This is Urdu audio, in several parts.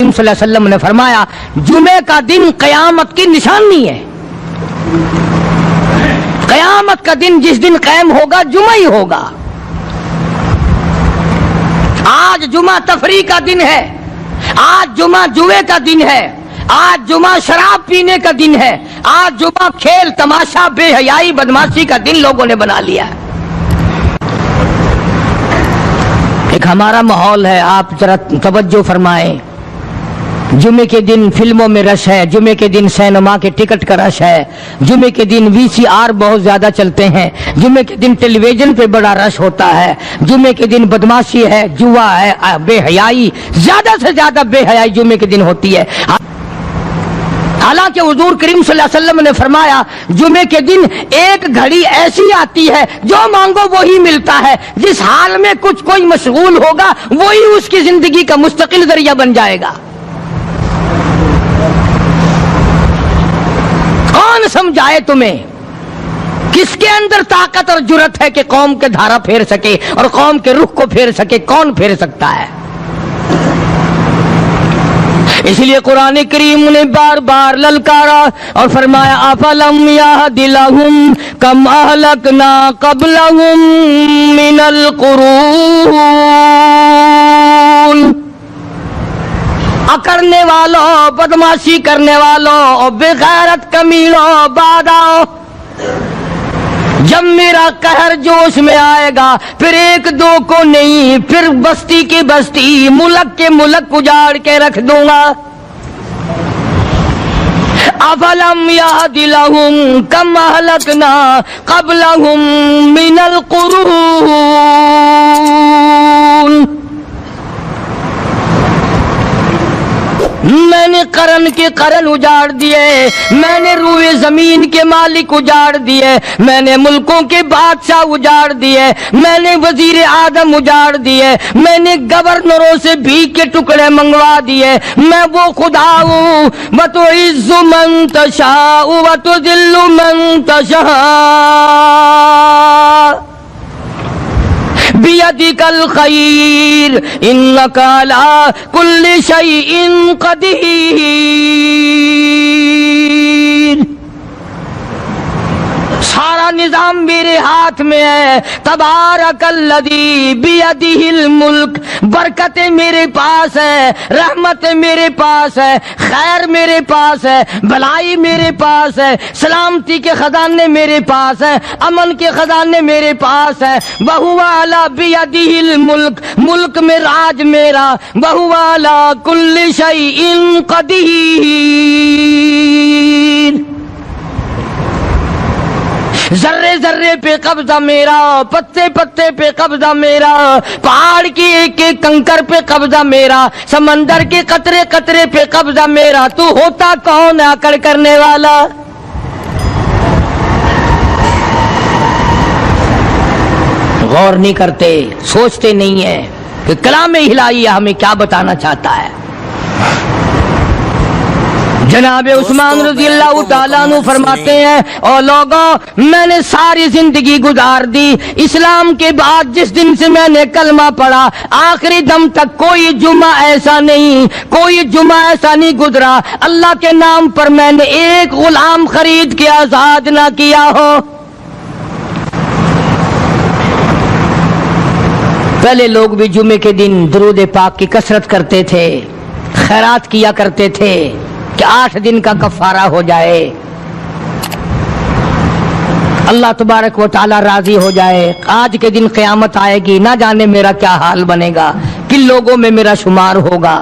کریم صلی اللہ علیہ وسلم نے فرمایا جمعے کا دن قیامت کی نشانی ہے. قیامت کا دن جس دن قائم ہوگا جمعہ ہی ہوگا. آج جمعہ تفریح کا دن ہے, آج جمعہ جوئے کا دن ہے, آج جمعہ شراب پینے کا دن ہے, آج جمعہ کھیل تماشا بے حیائی بدماشی کا دن لوگوں نے بنا لیا ہے. ایک ہمارا ماحول ہے, آپ ذرا توجہ فرمائیں. جمعے کے دن فلموں میں رش ہے, جمعے کے دن سینما کے ٹکٹ کا رش ہے, جمعے کے دن VCR بہت زیادہ چلتے ہیں, جمعے کے دن ٹیلی ویژن پہ بڑا رش ہوتا ہے, جمعے کے دن بدماشی ہے, جوا ہے, بے حیائی, زیادہ سے زیادہ بے حیائی جمعے کے دن ہوتی ہے. حالانکہ حضور کریم صلی اللہ علیہ وسلم نے فرمایا جمعے کے دن ایک گھڑی ایسی آتی ہے جو مانگو وہی ملتا ہے. جس حال میں کچھ کوئی مشغول ہوگا وہی اس کی زندگی کا مستقل ذریعہ بن جائے گا. کون سمجھائے تمہیں کس کے اندر طاقت اور جرت ہے کہ قوم کے دھارا پھیر سکے اور قوم کے رخ کو پھیر سکے؟ کون پھیر سکتا ہے؟ اس لیے قرآن کریم نے بار بار للکارا اور فرمایا افلم یہد لہم کم اہلکنا قبلہم من القرون. اکڑنے والوں, بدماشی کرنے والوں, بے غیرت کمینوں, باداؤ, جب میرا قہر جوش میں آئے گا پھر ایک دو کو نہیں, پھر بستی کی بستی, ملک کے ملک اجاڑ کے رکھ دوں گا. افلم یہد لہم کم اہلکنا قبلہم من القرون. میں نے قرن کے قرن اجاڑ دیے, میں نے روئے زمین کے مالک اجاڑ دیے, میں نے ملکوں کے بادشاہ اجاڑ دیے, میں نے وزیر اعظم اجاڑ دیے, میں نے گورنروں سے بھیک کے ٹکڑے منگوا دیے. میں وہ خدا ہوں وتعز من تشاء وتذل من تشاء بیدک الخیر انک علی کل شیء قدیر. سارا نظام میرے ہاتھ میں ہے. تبارک الذی بیدہ الملک. برکتیں میرے پاس ہے, رحمت میرے پاس ہے, خیر میرے پاس ہے, بھلائی میرے پاس ہے, سلامتی کے خزانے میرے پاس ہے, امن کے خزانے میرے پاس ہے. وہو علی بیدہ الملک. ملک میں راج میرا. وہو علی کل شیء قدیر. ذرے ذرے پہ قبضہ میرا, پتے پتے پہ قبضہ میرا, پہاڑ کی ایک ایک کنکر پہ قبضہ میرا, سمندر کے قطرے قطرے پہ قبضہ میرا. تو ہوتا کون ہے اکڑ کرنے والا؟ غور نہیں کرتے, سوچتے نہیں ہیں کہ کلام الہی ہمیں کیا بتانا چاہتا ہے. جناب عثمان رضی اللہ تعالیٰ عنہ فرماتے ہیں اور لوگوں میں نے ساری زندگی گزار دی اسلام کے بعد, جس دن سے میں نے کلمہ پڑھا آخری دم تک کوئی جمعہ ایسا نہیں, کوئی جمعہ ایسا نہیں گزرا اللہ کے نام پر میں نے ایک غلام خرید کے آزاد نہ کیا ہو. پہلے لوگ بھی جمعے کے دن درود پاک کی کثرت کرتے تھے, خیرات کیا کرتے تھے کہ 8 دن کا کفارہ ہو جائے, اللہ تبارک و تعالی راضی ہو جائے. آج کے دن قیامت آئے گی, نہ جانے میرا کیا حال بنے گا, کن لوگوں میں میرا شمار ہوگا.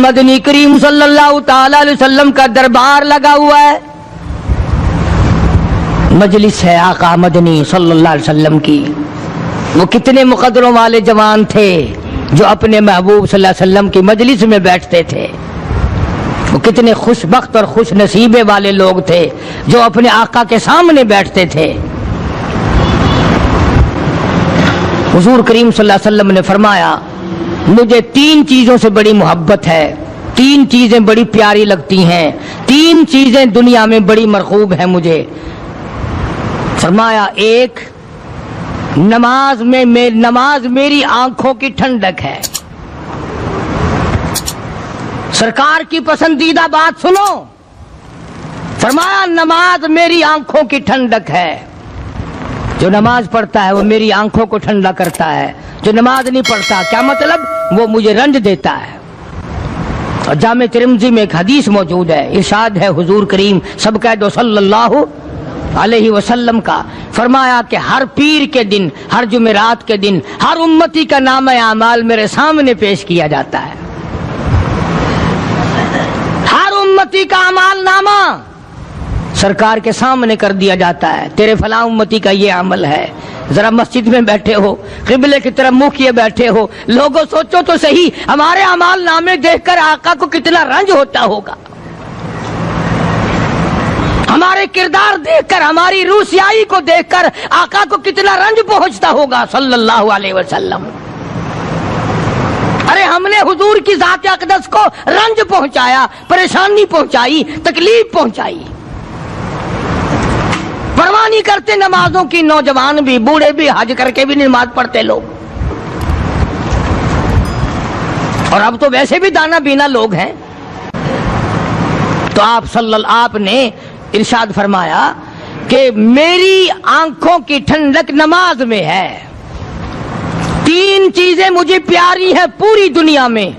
مدنی کریم صلی اللہ تعالی علیہ وسلم کا دربار لگا ہوا ہے, مجلس ہے آقا مدنی صلی اللہ علیہ وسلم کی. وہ کتنے مقدروں والے جوان تھے جو اپنے محبوب صلی اللہ علیہ وسلم کی مجلس میں بیٹھتے تھے. وہ کتنے خوش بخت اور خوش نصیبے والے لوگ تھے جو اپنے آقا کے سامنے بیٹھتے تھے. حضور کریم صلی اللہ علیہ وسلم نے فرمایا مجھے 3 چیزوں سے بڑی محبت ہے, 3 چیزیں بڑی پیاری لگتی ہیں, 3 چیزیں دنیا میں بڑی مرغوب ہیں مجھے. فرمایا ایک, نماز میری آنکھوں کی ٹھنڈک ہے. سرکار کی پسندیدہ بات سنو، فرمایا نماز میری آنکھوں کی ٹھنڈک ہے، جو نماز پڑھتا ہے وہ میری آنکھوں کو ٹھنڈا کرتا ہے، جو نماز نہیں پڑھتا کیا مطلب؟ وہ مجھے رنج دیتا ہے۔ اور جامع ترمذی میں ایک حدیث موجود ہے، ارشاد ہے حضور کریم سب کہہ دو صلی اللہ علیہ وسلم کا، فرمایا کہ ہر پیر کے دن، ہر جمعرات کے دن ہر امتی کا نامہ اعمال میرے سامنے پیش کیا جاتا ہے۔ ہر امتی کا اعمال نامہ سرکار کے سامنے کر دیا جاتا ہے، تیرے فلاں امتی کا یہ عمل ہے۔ ذرا مسجد میں بیٹھے ہو، قبلے کی طرف منہ کیے بیٹھے ہو، لوگوں سوچو تو صحیح ہمارے اعمال نامے دیکھ کر آقا کو کتنا رنج ہوتا ہوگا، ہمارے کردار دیکھ کر، ہماری روح سیاہی کو دیکھ کر آقا کو کتنا رنج پہنچتا ہوگا صلی اللہ علیہ وسلم۔ ارے ہم نے حضور کی ذات اقدس کو رنج پہنچایا، پریشانی پہنچائی، تکلیف پہنچائی، پرواہ نہیں کرتے نمازوں کی، نوجوان بھی، بوڑھے بھی، حج کر کے بھی نماز پڑھتے لوگ، اور اب تو ویسے بھی دانا بینا لوگ ہیں۔ تو آپ نے ارشاد فرمایا کہ میری آنکھوں کی ٹھنڈک نماز میں ہے، تین چیزیں مجھے پیاری ہیں پوری دنیا میں،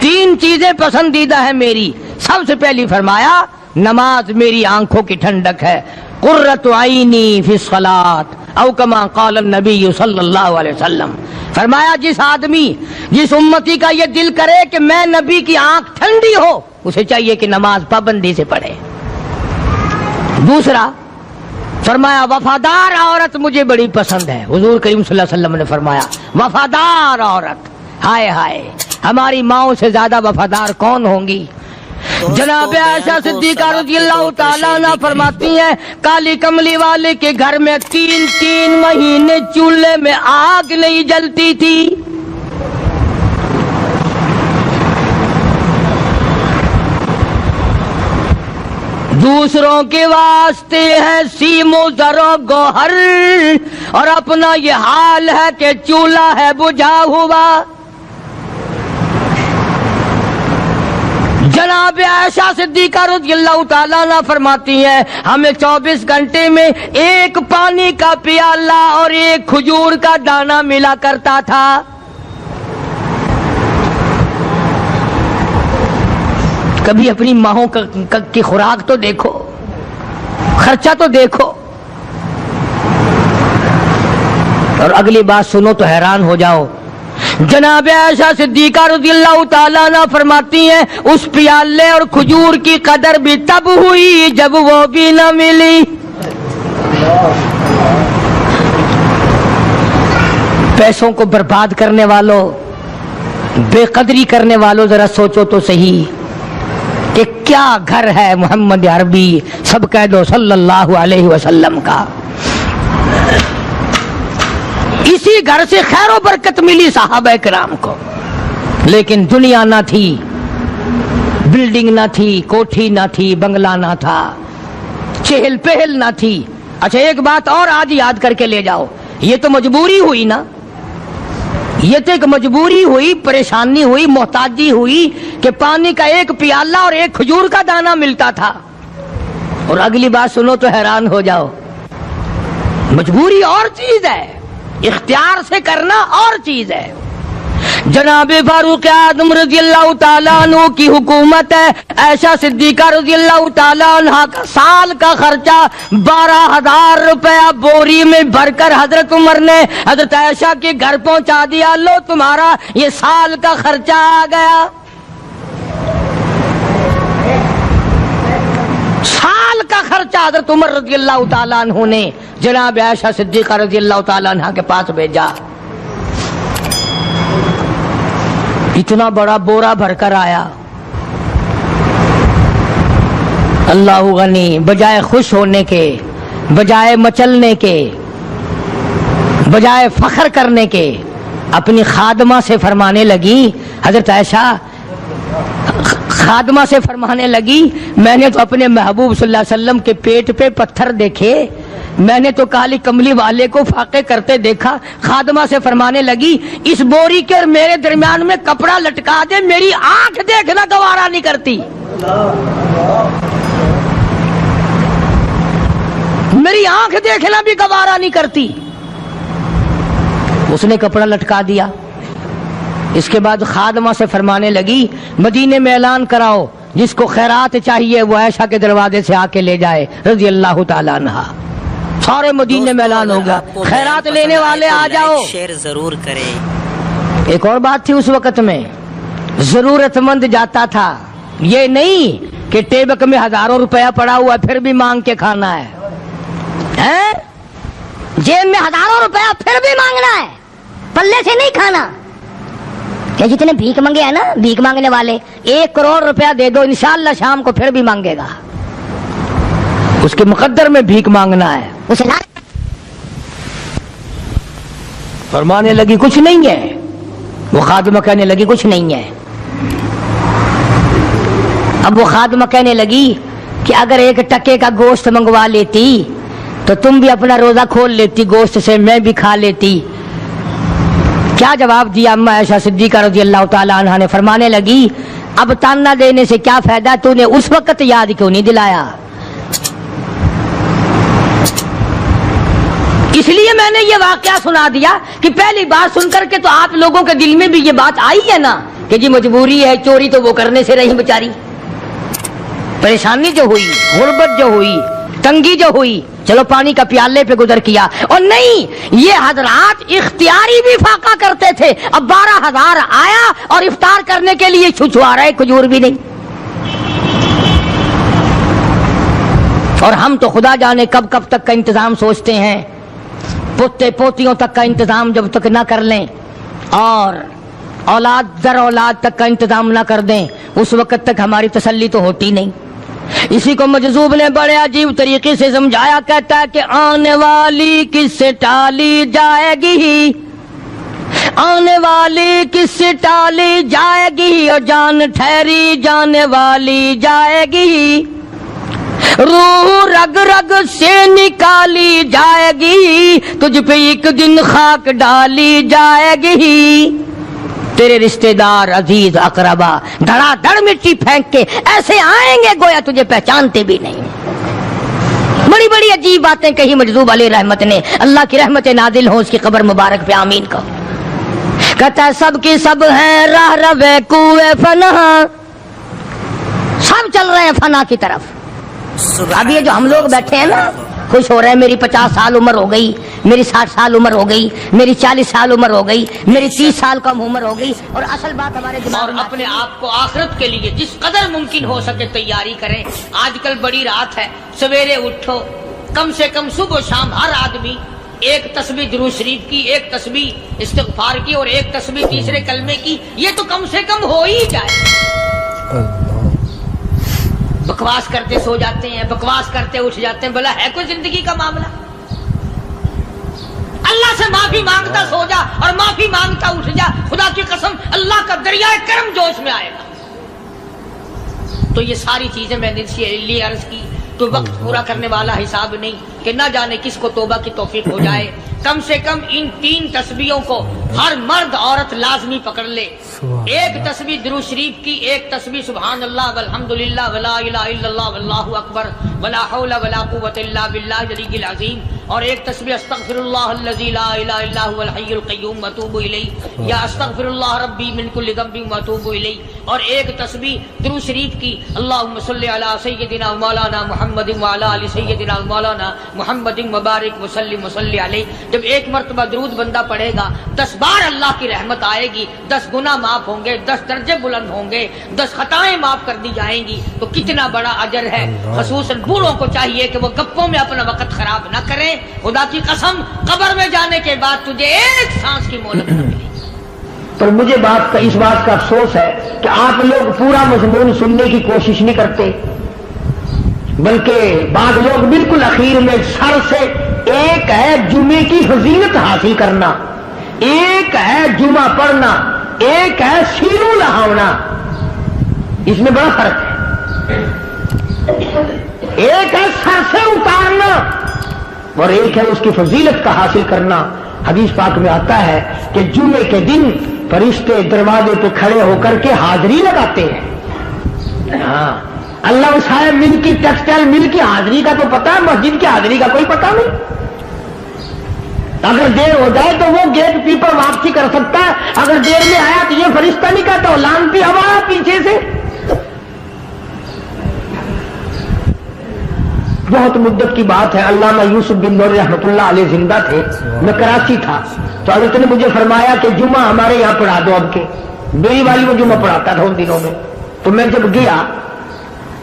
تین چیزیں پسندیدہ ہیں میری۔ سب سے پہلی فرمایا نماز میری آنکھوں کی ٹھنڈک ہے، قرۃ عینی فی الصلاۃ او کما قال النبی صلی اللہ علیہ وسلم۔ فرمایا جس آدمی، جس امتی کا یہ دل کرے کہ میں نبی کی آنکھ ٹھنڈی ہو، اسے چاہیے کہ نماز پابندی سے پڑھے۔ دوسرا فرمایا وفادار عورت مجھے بڑی پسند ہے، حضور کریم صلی اللہ علیہ وسلم نے فرمایا وفادار عورت، ہائے ہائے ہماری ماؤں سے زیادہ وفادار کون ہوں گی؟ جناب عائشہ صدیقہ رضی اللہ تعالیٰ عنہ فرماتی ہیں کالی کملی والے کے گھر میں 3 مہینے چولہے میں آگ نہیں جلتی تھی۔ دوسروں کے واسطے ہے سیم و زر و گوہر، اور اپنا یہ حال ہے کہ چولہا ہے بجھا ہوا۔ جناب عائشہ صدیقہ رضی اللہ تعالیٰ عنہ فرماتی ہیں ہمیں 24 گھنٹے میں ایک پانی کا پیالہ اور ایک کھجور کا دانہ ملا کرتا تھا۔ کبھی اپنی ماہوں کی خوراک تو دیکھو، خرچہ تو دیکھو، اور اگلی بات سنو تو حیران ہو جاؤ۔ جناب عائشہ صدیقہ رضی اللہ تعالیٰ عنہ فرماتی ہیں اس پیالے اور کھجور کی قدر بھی تب ہوئی جب وہ بھی نہ ملی۔ پیسوں کو برباد کرنے والوں، بے قدری کرنے والوں، ذرا سوچو تو صحیح کہ کیا گھر ہے محمد عربی سب کہہ دو صلی اللہ علیہ وسلم کا۔ اسی گھر سے خیر و برکت ملی صحابہ کرام کو، لیکن دنیا نہ تھی، بلڈنگ نہ تھی، کوٹھی نہ تھی، بنگلہ نہ تھا، چہل پہل نہ تھی۔ اچھا ایک بات اور آج یاد کر کے لے جاؤ، یہ تو مجبوری ہوئی نا، یہ تو ایک مجبوری ہوئی، پریشانی ہوئی، محتاجی ہوئی کہ پانی کا ایک پیالہ اور ایک کھجور کا دانہ ملتا تھا۔ اور اگلی بات سنو تو حیران ہو جاؤ، مجبوری اور چیز ہے، اختیار سے کرنا اور چیز ہے۔ جناب فاروق اعظم رضی اللہ تعالیٰ عنہ کی حکومت ہے، عائشہ صدیقہ رضی اللہ تعالیٰ عنہ کا سال کا خرچہ 12,000 روپیہ بوری میں بھر کر حضرت عمر نے حضرت عائشہ کے گھر پہنچا دیا، لو تمہارا یہ سال کا خرچہ آ گیا۔ سال کا خرچہ حضرت عمر رضی اللہ تعالیٰ عنہ نے جناب عائشہ صدیقہ رضی اللہ تعالیٰ عنہ کے پاس بھیجا۔ اتنا بڑا بورا بھر کر آیا۔ اللہ غنی، بجائے خوش ہونے کے، بجائے مچلنے کے، بجائے فخر کرنے کے، اپنی خادمہ سے فرمانے لگی حضرت عائشہ خادمہ سے فرمانے لگی میں نے تو اپنے محبوب صلی اللہ علیہ وسلم کے پیٹ پہ پتھر دیکھے، میں نے تو کالی کملی والے کو فاقے کرتے دیکھا۔ خادمہ سے فرمانے لگی اس بوری کے اور میرے درمیان میں کپڑا لٹکا دے، میری آنکھ دیکھنا گوارا نہیں کرتی، میری آنکھ دیکھنا بھی گوارا نہیں کرتی۔ اس نے کپڑا لٹکا دیا۔ اس کے بعد خادمہ سے فرمانے لگی مدینے میں اعلان کراؤ جس کو خیرات چاہیے وہ عائشہ کے دروازے سے آ کے لے جائے رضی اللہ تعالیٰ عنہا۔ سارے مدینے میں اعلان ہوگا خیرات لینے والے آ جاؤ۔ شیئر ضرور کریں۔ ایک اور بات تھی اس وقت میں، ضرورت مند جاتا تھا، یہ نہیں کہ ٹیبک میں ہزاروں روپیہ پڑا ہوا پھر بھی مانگ کے کھانا ہے، جیب میں ہزاروں روپیہ پھر بھی مانگنا ہے، پلے سے نہیں کھانا۔ کہ جتنے بھیک مانگے ہیں نا بھیک مانگنے والے، 1 کروڑ روپیہ دے دو انشاءاللہ شام کو پھر بھی مانگے گا، اس کے مقدر میں بھیک مانگنا ہے۔ اسے فرمانے لگی کچھ نہیں ہے، وہ خادمہ کہنے لگی کچھ نہیں ہے۔ اب وہ خادمہ کہنے لگی کہ اگر 1 ٹکے کا گوشت منگوا لیتی تو تم بھی اپنا روزہ کھول لیتی گوشت سے، میں بھی کھا لیتی۔ کیا جواب دیا اما عائشہ صدیقہ رضی اللہ تعالی عنہا نے؟ فرمانے لگی اب تانا دینے سے کیا فائدہ، تو نے اس وقت یاد کیوں نہیں دلایا؟ اس لیے میں نے یہ واقعہ سنا دیا کہ پہلی بات سن کر کے تو آپ لوگوں کے دل میں بھی یہ بات آئی ہے نا کہ جی مجبوری ہے، چوری تو وہ کرنے سے رہی بیچاری، پریشانی جو ہوئی، غربت جو ہوئی، تنگی جو ہوئی، چلو پانی کا پیالے پہ گزر کیا۔ اور نہیں، یہ حضرات اختیاری بھی فاقہ کرتے تھے۔ اب 12,000 آیا اور افطار کرنے کے لیے چھچھوا رہے، کھجور بھی نہیں۔ اور ہم تو خدا جانے کب کب تک کا انتظام سوچتے ہیں، پوتے پوتیوں تک کا انتظام جب تک نہ کر لیں اور اولاد در اولاد تک کا انتظام نہ کر دیں اس وقت تک ہماری تسلی تو ہوتی نہیں۔ اسی کو مجذوب نے بڑے عجیب طریقے سے سمجھایا، کہتا ہے کہ آنے والی کس سے ٹالی جائے گی، آنے والی کس سے ٹالی جائے گی، اور جان ٹھہری جانے والی جائے گی، روح رگ رگ سے نکالی جائے گی، تجھ پہ ایک دن خاک ڈالی جائے گی، تیرے رشتہ دار عزیز اقربا دھڑا دھڑ مٹی پھینک کے ایسے آئیں گے گویا تجھے پہچانتے بھی نہیں۔ بڑی بڑی عجیب باتیں کہی مجذوب علیہ رحمت نے، اللہ کی رحمت نازل ہو اس کی قبر مبارک پہ، آمین کا۔ کہتا ہے سب کی سب ہیں راہ روے کوئے فنا، سب چل رہے ہیں فنا کی طرف۔ اب یہ جو ہم لوگ بیٹھے ہیں نا خوش ہو رہے ہیں، میری 50 سال عمر ہو گئی، میری 60 سال عمر ہو گئی، میری 40 سال عمر ہو گئی، میری 30 سال کم عمر ہو گئی، اور اصل بات ہمارے دماغ میں اپنے آپ کو آخرت کے لیے جس قدر ممکن ہو سکے تیاری کریں۔ آج کل بڑی رات ہے، سویرے اٹھو، کم سے کم صبح و شام ہر آدمی 1 تسبیح درود شریف کی، 1 تسبیح استغفار کی، اور 1 تسبیح تیسرے کلمے کی، یہ تو کم سے کم ہو ہی جائے۔ بکواس کرتے سو جاتے ہیں، بکواس کرتے اٹھ جاتے ہیں، بھلا ہے کوئی زندگی کا معاملہ؟ اللہ سے معافی مانگتا سو جا اور معافی مانگتا اٹھ جا، خدا کی قسم اللہ کا دریائے کرم جوش میں آئے گا۔ تو یہ ساری چیزیں میں نے لیے عرض کی، تو وقت پورا کرنے والا حساب نہیں کہ نہ جانے کس کو توبہ کی توفیق ہو جائے۔ کم سے کم ان 3 تسبیحوں کو ہر مرد عورت لازمی پکڑ لے۔ 1 تسبیح درود شریف کی، 1 تسبیح سبحان اللہ والحمدللہ ولا الہ الا اللہ واللہ اکبر ولا حول ولا قوۃ الا باللہ العلی العظیم، اور 1 تسبیح استغفر اللہ الذی لا الہ الا هو الحی القیوم واتوب الیہ، یا استغفر اللہ ربی من کل ذنب واتوب الیہ، اور 1 تسبیح درود شریف کی اللہم صلی علی سیدنا مولانا محمد وعلی آل سیدنا مولانا محمد مبارک وسلم وصلی علیہ۔ جب 1 مرتبہ درود بندہ پڑھے گا 10 بار اللہ کی رحمت آئے گی، 10 گناہ معاف ہوں گے، 10 درجے بلند ہوں گے، 10 خطائیں معاف کر دی جائیں گی، تو کتنا بڑا اجر ہے۔ خصوصاً بوڑھوں کو چاہیے کہ وہ گپوں میں اپنا وقت خراب نہ کریں۔ خدا کی قسم قبر میں جانے کے بعد تجھے 1 سانس کی مہلت نہ ملے گی۔ پر مجھے اس بات کا افسوس ہے کہ آپ لوگ پورا مضمون سننے کی کوشش نہیں کرتے، بلکہ بعض لوگ بالکل اخیر میں سر سے، ایک ہے جمعے کی فضیلت حاصل کرنا، ایک ہے جمعہ پڑھنا، ایک ہے سینوں لہاونا، اس میں بڑا فرق ہے. ایک ہے سر سے اتارنا اور ایک ہے اس کی فضیلت کا حاصل کرنا. حدیث پاک میں آتا ہے کہ جمعے کے دن فرشتے دروازے پہ کھڑے ہو کر کے حاضری لگاتے ہیں. ہاں اللہ صاحب مل کی ٹیکسٹائل مل کی حاضری کا تو پتا ہے, مسجد کی حاضری کا کوئی پتا نہیں. اگر دیر ہو جائے تو وہ گیٹ کیپر واپسی کر سکتا ہے, اگر دیر میں آیا تو یہ فرشتہ نہیں کہتا, لانتی ہوا پیچھے سے. بہت مدت کی بات ہے, علامہ یوسف بن نور رحمۃ اللہ علیہ زندہ تھے, میں کراچی تھا, تو حضرت نے مجھے فرمایا کہ جمعہ ہمارے یہاں پڑھا دو. اب کے بیری والی میں جمعہ پڑھاتا تھا ان دنوں میں. تو میں جب گیا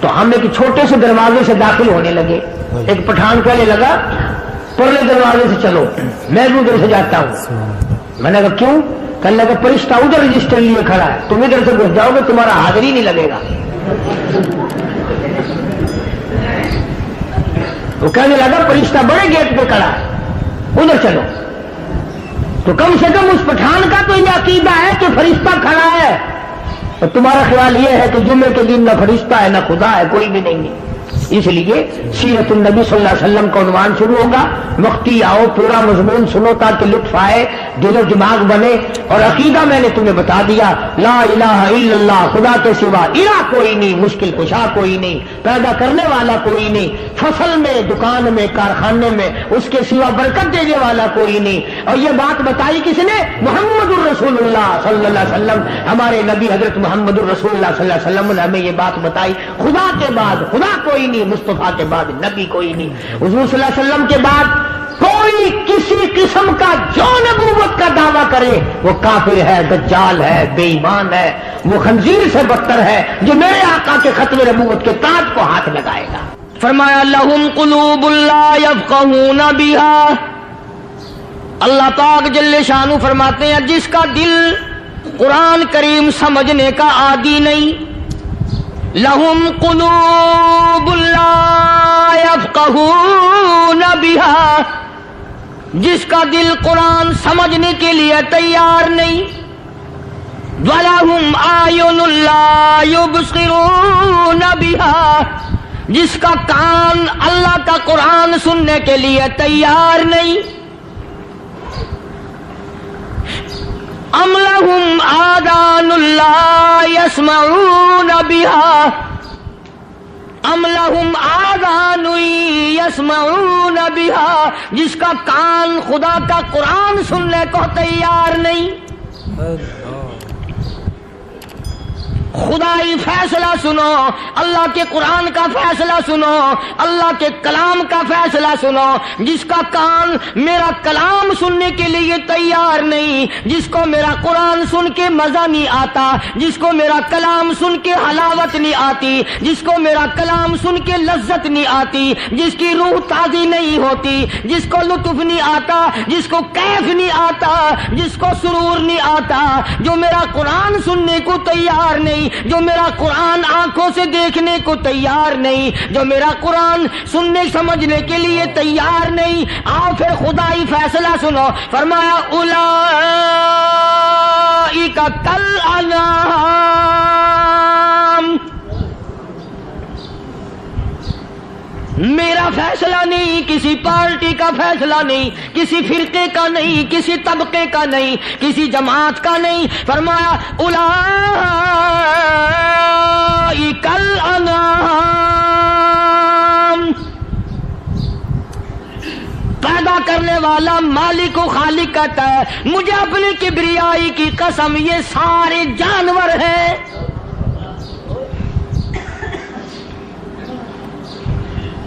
تو ہم ایک چھوٹے سے دروازے سے داخل ہونے لگے. ایک پٹھان کہنے لگا پرلے دروازے سے چلو, میں بھی ادھر سے جاتا ہوں. میں نے کہا کیوں؟ کہنے لگا فرشتہ ادھر رجسٹر لیے کھڑا ہے, تم ادھر سے گھس جاؤ گے تمہارا حاضری نہیں لگے گا. وہ کہنے لگا فرشتہ بڑے گیٹ پہ کھڑا ہے, ادھر چلو. تو کم سے کم اس پٹھان کا تو یہ عقیدہ ہے کہ فرشتہ کھڑا ہے, اور تمہارا خیال یہ ہے کہ جمعے کے دن نہ فرشتہ ہے نہ خدا ہے, کوئی بھی نہیں ہے. اس لیے سیرت النبی صلی اللہ علیہ وسلم کا عنوان شروع ہوگا. وقتی آؤ, پورا مضمون سنو تاکہ لطف آئے, دل و دماغ بنے. اور عقیدہ میں نے تمہیں بتا دیا, لا الہ الا اللہ, خدا کے سوا الہ کوئی نہیں, مشکل کشا کوئی نہیں, پیدا کرنے والا کوئی نہیں, فصل میں, دکان میں, کارخانے میں اس کے سوا برکت دینے والا کوئی نہیں. اور یہ بات بتائی کس نے؟ محمد الرسول اللہ صلی اللہ علیہ وسلم. ہمارے نبی حضرت محمد الرسول اللہ صلی اللہ علیہ وسلم نے ہمیں یہ بات بتائی, خدا کے بعد خدا کوئی نہیں, مصطفیٰ کے بعد نبی کوئی نہیں. حضور صلی اللہ علیہ وسلم کے بعد کوئی کسی قسم کا جو نبوت کا دعویٰ کرے وہ کافر ہے, دجال ہے, بے ایمان ہے, وہ خنزیر سے بدتر ہے جو میرے آقا کے ختم نبوت کے تاج کو ہاتھ لگائے گا. فرمایا لہم قلوب لا یفقہون بہا. اللہ پاک جل شانہ فرماتے ہیں جس کا دل قرآن کریم سمجھنے کا عادی نہیں, لہم قلوب لا یفقہون بہا, جس کا دل قرآن سمجھنے کے لیے تیار نہیں, وَلَهُمْ أَعْيُنٌ لَا يُبْصِرُونَ بِهَا, جس کا کان اللہ کا قرآن سننے کے لیے تیار نہیں. ام لہم آذان لا یسمعون بہا, ام لہم آذان یسمعون بہا, جس کا کان خدا کا قرآن سننے کو تیار نہیں. خدائی فیصلہ سنو, اللہ کے قرآن کا فیصلہ سنو, اللہ کے کلام کا فیصلہ سنو. جس کا کان میرا کلام سننے کے لیے تیار نہیں, جس کو میرا قرآن سن کے مزہ نہیں آتا, جس کو میرا کلام سن کے حلاوت نہیں آتی, جس کو میرا کلام سن کے لذت نہیں آتی, جس کی روح تازی نہیں ہوتی, جس کو لطف نہیں آتا, جس کو کیف نہیں آتا, جس کو سرور نہیں آتا, جو میرا قرآن سننے کو تیار نہیں, جو میرا قرآن آنکھوں سے دیکھنے کو تیار نہیں, جو میرا قرآن سننے سمجھنے کے لیے تیار نہیں. آؤ پھر خدائی فیصلہ سنو. فرمایا اولئک کالانعام, میرا فیصلہ نہیں, کسی پارٹی کا فیصلہ نہیں, کسی فرقے کا نہیں, کسی طبقے کا نہیں, کسی جماعت کا نہیں. فرمایا اولئک الانعام, پیدا کرنے والا مالک و خالق کہتا ہے مجھے اپنی کبریائی کی قسم یہ سارے جانور ہیں.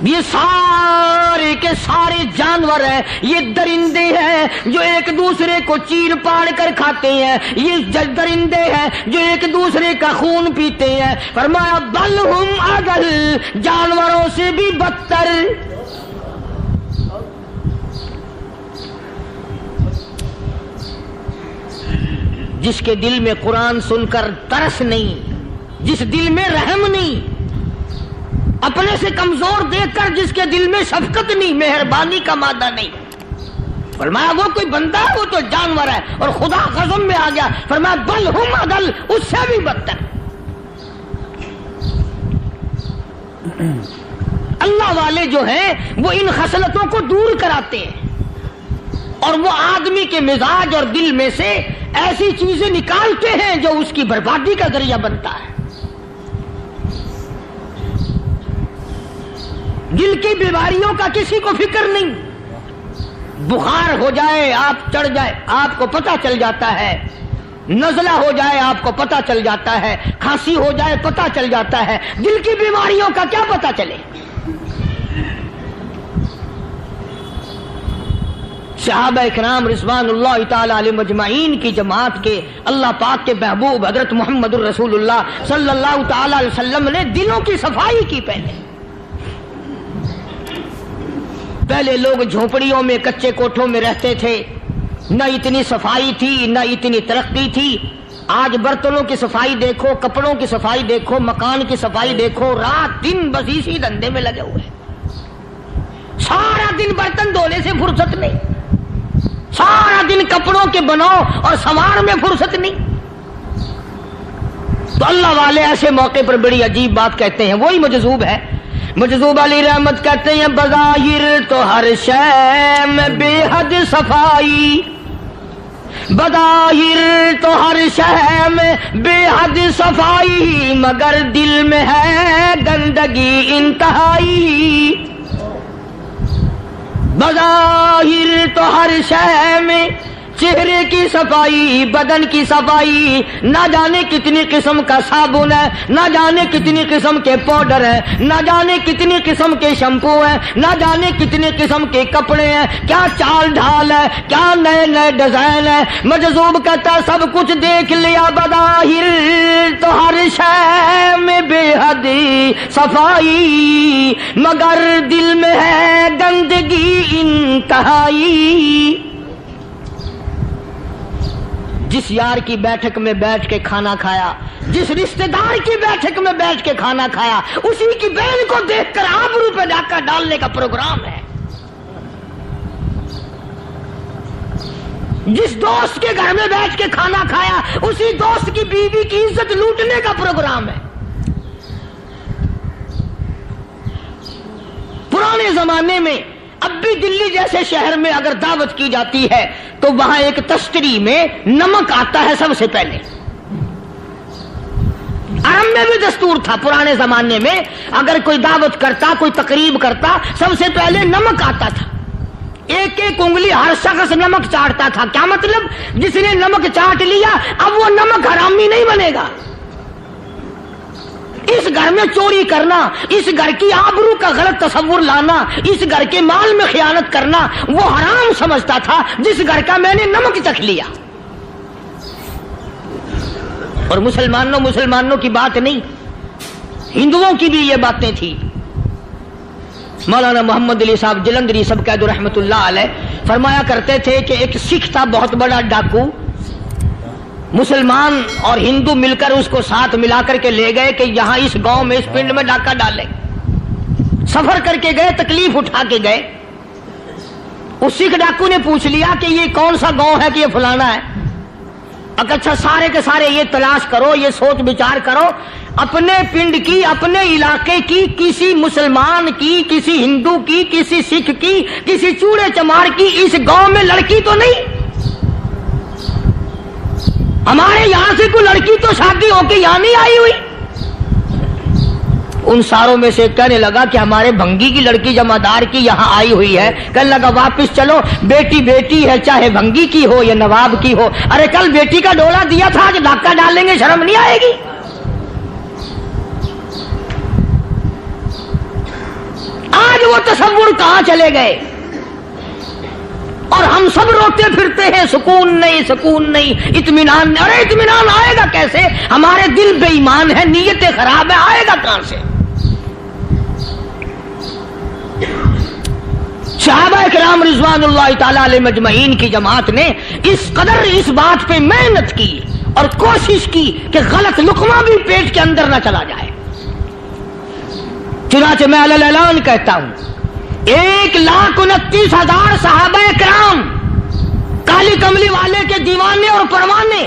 یہ سارے کے سارے جانور ہیں, یہ درندے ہیں جو ایک دوسرے کو چیر پاڑ کر کھاتے ہیں, یہ درندے ہیں جو ایک دوسرے کا خون پیتے ہیں. فرمایا بل ہم اضل, جانوروں سے بھی بدتر. جس کے دل میں قرآن سن کر ترس نہیں, جس دل میں رحم نہیں, اپنے سے کمزور دیکھ کر جس کے دل میں شفقت نہیں, مہربانی کا مادہ نہیں. فرمایا وہ کوئی بندہ ہے, وہ تو جانور ہے. اور خدا غضب میں آ گیا, فرمایا بل ہم اضل, اس سے بھی بدتر. اللہ والے جو ہیں وہ ان خصلتوں کو دور کراتے ہیں اور وہ آدمی کے مزاج اور دل میں سے ایسی چیزیں نکالتے ہیں جو اس کی بربادی کا ذریعہ بنتا ہے. دل کی بیماریوں کا کسی کو فکر نہیں. بخار ہو جائے آپ چڑھ جائے آپ کو پتہ چل جاتا ہے, نزلہ ہو جائے آپ کو پتہ چل جاتا ہے, کھانسی ہو جائے پتہ چل جاتا ہے. دل کی بیماریوں کا کیا پتہ چلے؟ صحابہ اکرام رضوان اللہ تعالی علیہ مجمعین کی جماعت کے اللہ پاک کے محبوب حضرت محمد الرسول اللہ صلی اللہ تعالی علیہ وسلم نے دلوں کی صفائی کی. پہلے لوگ جھونپڑیوں میں کچے کوٹھوں میں رہتے تھے, نہ اتنی صفائی تھی نہ اتنی ترقی تھی. آج برتنوں کی صفائی دیکھو, کپڑوں کی صفائی دیکھو, مکان کی صفائی دیکھو, رات دن بس اسی دھندے میں لگے ہوئے. سارا دن برتن دھونے سے فرصت نہیں, سارا دن کپڑوں کے بناؤ اور سنوار میں فرصت نہیں. تو اللہ والے ایسے موقع پر بڑی عجیب بات کہتے ہیں. وہی مجذوب ہے, مجذوب علی رحمت کہتے ہیں بظاہر تو ہر شے میں بے حد صفائی, بظاہر تو ہر شے میں بے حد صفائی, مگر دل میں ہے گندگی انتہائی. بظاہر تو ہر شے میں چہرے کی صفائی, بدن کی صفائی, نہ جانے کتنی قسم کا صابن ہے, نہ جانے کتنی قسم کے پاؤڈر ہے, نہ جانے کتنی قسم کے شیمپو ہیں, نہ جانے کتنی قسم کے کپڑے ہیں, کیا چال ڈھال ہے, کیا نئے نئے ڈیزائن ہے. مجذوب کہتا سب کچھ دیکھ لیا, بظاہر تو ہر شے میں بے حد صفائی, مگر دل میں ہے گندگی انتہائی. جس یار کی بیٹھک میں بیٹھ کے کھانا کھایا, جس رشتہ دار کی بیٹھک میں بیٹھ کے کھانا کھایا, اسی کی بہن کو دیکھ کر آبرو پہ ڈاکہ ڈالنے کا پروگرام ہے. جس دوست کے گھر میں بیٹھ کے کھانا کھایا, اسی دوست کی بیوی کی عزت لوٹنے کا پروگرام ہے. پرانے زمانے میں اب بھی دلی جیسے شہر میں اگر دعوت کی جاتی ہے تو وہاں ایک تشتری میں نمک آتا ہے سب سے پہلے. عرب میں بھی دستور تھا پرانے زمانے میں, اگر کوئی دعوت کرتا, کوئی تقریب کرتا, سب سے پہلے نمک آتا تھا. ایک ایک انگلی ہر شخص نمک چاٹتا تھا. کیا مطلب؟ جس نے نمک چاٹ لیا اب وہ نمک حرامی نہیں بنے گا. اس گھر میں چوری کرنا, اس گھر کی آبرو کا غلط تصور لانا, اس گھر کے مال میں خیانت کرنا وہ حرام سمجھتا تھا جس گھر کا میں نے نمک چکھ لیا. اور مسلمانوں کی بات نہیں, ہندوؤں کی بھی یہ باتیں تھی. مولانا محمد علی صاحب جلندری سب قید رحمت اللہ علیہ فرمایا کرتے تھے کہ ایک سکھ تھا بہت بڑا ڈاکو, مسلمان اور ہندو مل کر اس کو ساتھ ملا کر کے لے گئے کہ یہاں اس گاؤں میں اس پنڈ میں ڈاکہ ڈالے. سفر کر کے گئے, تکلیف اٹھا کے گئے. اس سکھ ڈاکو نے پوچھ لیا کہ یہ کون سا گاؤں ہے کہ یہ فلانا ہے. اچھا سارے کے سارے یہ تلاش کرو, یہ سوچ بچار کرو, اپنے پنڈ کی, اپنے علاقے کی, کسی مسلمان کی, کسی ہندو کی, کسی سکھ کی, کسی چوڑے چمار کی اس گاؤں میں لڑکی تو نہیں. ہمارے یہاں سے کوئی لڑکی تو شادی ہو کے یہاں نہیں آئی ہوئی. ان ساروں میں سے کہنے لگا کہ ہمارے بھنگی کی لڑکی جمادار کی یہاں آئی ہوئی ہے. کہنے لگا واپس چلو, بیٹی بیٹی ہے چاہے بھنگی کی ہو یا نواب کی ہو. ارے کل بیٹی کا ڈولا دیا تھا, آج ڈاکہ ڈالیں گے, شرم نہیں آئے گی؟ آج وہ تصور کہاں چلے گئے اور ہم سب روتے پھرتے ہیں, سکون نہیں, سکون نہیں, اطمینان نہیں. ارے اطمینان آئے گا کیسے؟ ہمارے دل بے ایمان ہے, نیتیں خراب ہے, آئے گا کہاں سے؟ صحابہ کرام رضوان اللہ تعالی علیہ مجمعین کی جماعت نے اس قدر اس بات پہ محنت کی اور کوشش کی کہ غلط لقمہ بھی پیٹ کے اندر نہ چلا جائے. چنانچہ میں علی الاعلان کہتا ہوں 1,29,000 صحابہ کرام کالی کملی والے کے دیوانے اور پروانے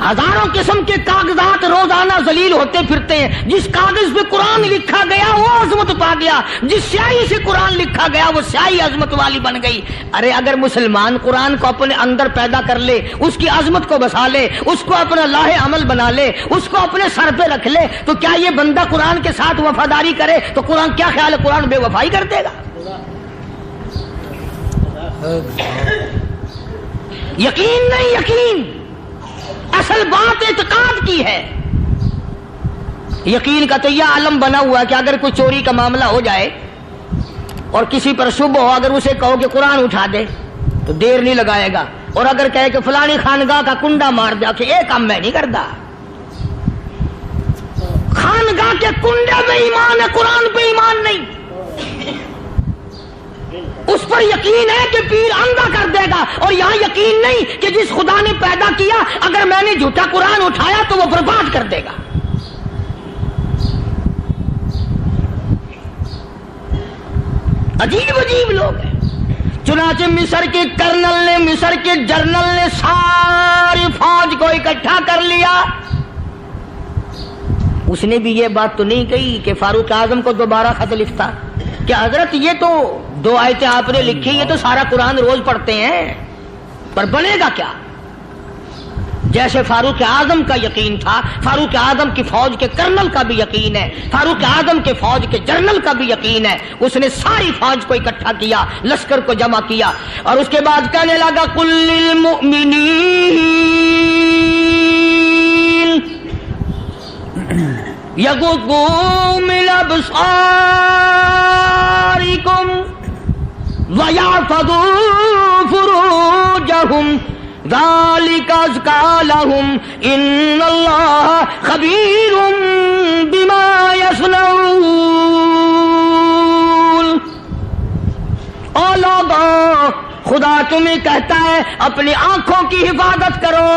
ہزاروں قسم کے کاغذات روزانہ ذلیل ہوتے پھرتے ہیں. جس کاغذ پہ قرآن لکھا گیا وہ عظمت پا گیا, جس سیاہی سے قرآن لکھا گیا وہ سیاہی عظمت والی بن گئی. ارے اگر مسلمان قرآن کو اپنے اندر پیدا کر لے, اس کی عظمت کو بسا لے, اس کو اپنا لاہ عمل بنا لے, اس کو اپنے سر پہ رکھ لے, تو کیا یہ بندہ قرآن کے ساتھ وفاداری کرے تو قرآن کیا خیال ہے قرآن بے وفائی کر دے گا؟ یقین نہیں, یقین اصل بات اعتقاد کی ہے. یقین کا تو یہ عالم بنا ہوا ہے کہ اگر کوئی چوری کا معاملہ ہو جائے اور کسی پر شبہ ہو, اگر اسے کہو کہ قرآن اٹھا دے تو دیر نہیں لگائے گا, اور اگر کہے کہ فلانی خانگاہ کا کنڈا مار دیا کہ یہ کام میں نہیں کرتا. خانگاہ کے کنڈے میں ایمان ہے, قرآن پہ ایمان نہیں. اس پر یقین ہے کہ پیر اندھا کر دے گا, اور یہاں یقین نہیں کہ جس خدا نے پیدا کیا اگر میں نے جھوٹا قرآن اٹھایا تو وہ برباد کر دے گا. عجیب عجیب لوگ ہیں. چنانچہ مصر کے کرنل نے, مصر کے جنرل نے ساری فوج کو اکٹھا کر لیا. اس نے بھی یہ بات تو نہیں کہی کہ فاروق اعظم کو دوبارہ خط لکھتا کہ حضرت یہ تو 2 آیتیں آپ نے لکھی, یہ تو سارا قرآن روز پڑھتے ہیں, پر بنے گا کیا؟ جیسے فاروق اعظم کا یقین تھا, فاروق اعظم کی فوج کے کرنل کا بھی یقین ہے, فاروق اعظم کے فوج کے جنرل کا بھی یقین ہے. اس نے ساری فوج کو اکٹھا کیا, لشکر کو جمع کیا, اور اس کے بعد کہنے لگا قل للمؤمنین یغضوا من ابصارکم وَيَحْفَظُوا فُرُوجَهُمْ ذَلِكَ أَزْكَىٰ لَهُمْ إِنَّ اللَّهَ خَبِيرٌ بِمَا يَصْنَعُونَ. او لوگوں, خدا تمہیں کہتا ہے اپنی آنکھوں کی حفاظت کرو.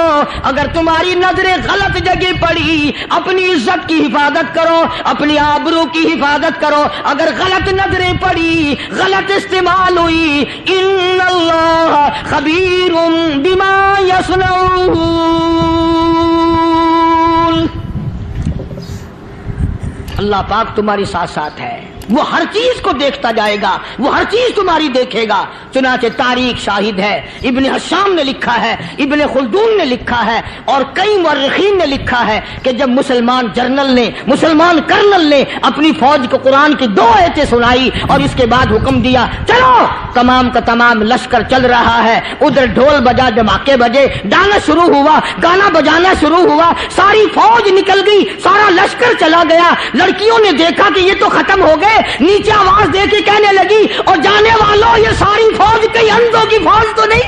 اگر تمہاری نظریں غلط جگہ پڑی, اپنی عزت کی حفاظت کرو, اپنی آبرو کی حفاظت کرو. اگر غلط نظریں پڑی, غلط استعمال ہوئی, ان اللہ خبیر بما یصنعون. اللہ پاک تمہاری ساتھ ساتھ ہے, وہ ہر چیز کو دیکھتا جائے گا, وہ ہر چیز تمہاری دیکھے گا. چنانچہ تاریخ شاہد ہے, ابن حشام نے لکھا ہے, ابن خلدون نے لکھا ہے, اور کئی مورخین نے لکھا ہے کہ جب مسلمان جنرل نے, مسلمان کرنل نے اپنی فوج کو قرآن کی 2 آیتیں سنائی اور اس کے بعد حکم دیا چلو, تمام کا تمام لشکر چل رہا ہے. ادھر ڈھول بجا, دھماکے بجے, ڈانا شروع ہوا, گانا بجانا شروع ہوا, ساری فوج نکل گئی, سارا لشکر چلا گیا. لڑکیوں نے دیکھا کہ یہ تو ختم ہو گئے, نیچے آواز دے کے کہنے لگی اور جانے والوں یہ ساری فوج کئی اندھوں کی فوج تو نہیں.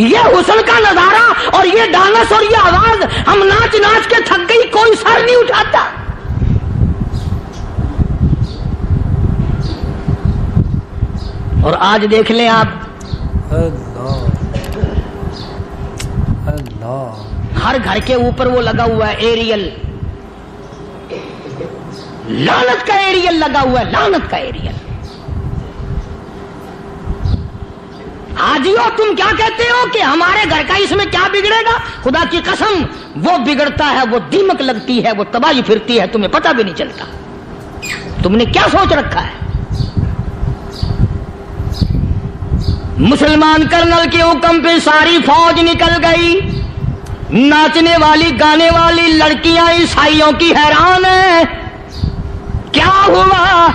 یہ حسن کا نظارہ اور یہ ڈانس اور یہ آواز, ہم ناچ ناچ کے تھک گئی, کوئی سر نہیں اٹھاتا. اور آج دیکھ لیں آپ, ہر گھر کے اوپر وہ لگا ہوا ہے ایریل, لعنت کا ایریل لگا ہوا ہے, لعنت کا ایریل. حاجیو تم کیا کہتے ہو کہ ہمارے گھر کا اس میں کیا بگڑے گا؟ خدا کی قسم وہ بگڑتا ہے, وہ دیمک لگتی ہے, وہ تباہی پھرتی ہے, تمہیں پتہ بھی نہیں چلتا. تم نے کیا سوچ رکھا ہے؟ مسلمان کرنل کے حکم پہ ساری فوج نکل گئی. ناچنے والی گانے والی لڑکیاں عیسائیوں کی حیران ہیں. کیا ہوا؟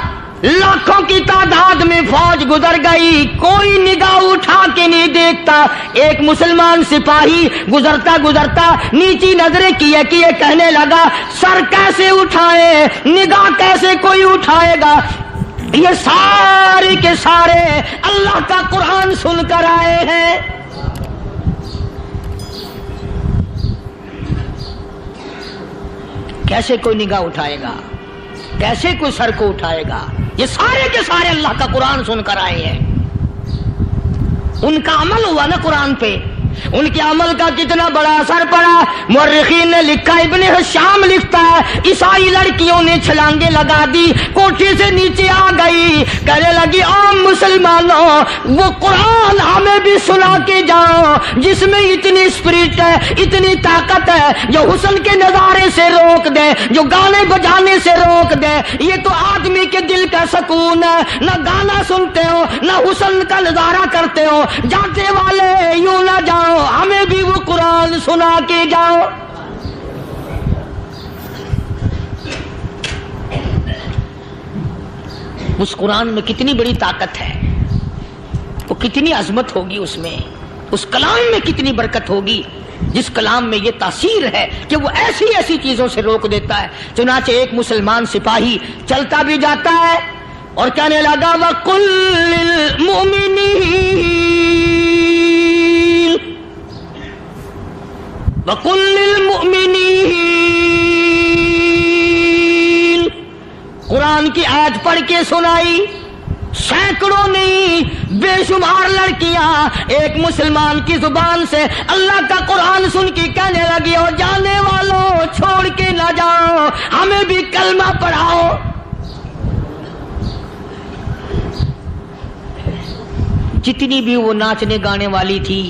لاکھوں کی تعداد میں فوج گزر گئی, کوئی نگاہ اٹھا کے نہیں دیکھتا. ایک مسلمان سپاہی گزرتا گزرتا نیچی نظریں کیے کیے کہنے لگا سر کیسے اٹھائے, نگاہ کیسے کوئی اٹھائے گا؟ یہ سارے کے سارے اللہ کا قرآن سن کر آئے ہیں. کیسے کوئی نگاہ اٹھائے گا, کیسے کوئی سر کو اٹھائے گا؟ یہ سارے کے سارے اللہ کا قرآن سن کر آئے ہیں. ان کا عمل ہوا نا قرآن پہ, ان کے عمل کا کتنا بڑا اثر پڑا. مورخین نے لکھا, ابن حشام لکھتا ہے, عیسائی لڑکیوں نے چھلانگیں لگا دی, کوٹھی سے نیچے آ گئی, کہنے لگی عام مسلمانوں وہ قرآن ہمیں بھی سنا کے جاؤ جس میں اتنی اسپرٹ ہے, اتنی طاقت ہے, جو حسن کے نظارے سے روک دے, جو گانے بجانے سے روک دے. یہ تو آدمی کے دل کا سکون ہے, نہ گانا سنتے ہو نہ حسن کا نظارہ کرتے ہو, جاتے والے یوں نہ جاؤ, ہمیں بھی وہ قرآن سنا کے جاؤ. اس قرآن میں کتنی بڑی طاقت ہے, وہ کتنی عظمت ہوگی اس میں, اس کلام میں کتنی برکت ہوگی, جس کلام میں یہ تاثیر ہے کہ وہ ایسی ایسی چیزوں سے روک دیتا ہے. چنانچہ ایک مسلمان سپاہی چلتا بھی جاتا ہے اور کہنے لگا وَقُلْ لِلْمُؤْمِنِينَ وَقُلْ لِلْمُؤْمِنِينَ, قرآن کی آیت پڑھ کے سنائی. سینکڑوں نہیں بے شمار لڑکیاں ایک مسلمان کی زبان سے اللہ کا قرآن سن کے کہنے لگی, اور جانے والوں چھوڑ کے نہ جاؤ, ہمیں بھی کلمہ پڑھاؤ. جتنی بھی وہ ناچنے گانے والی تھی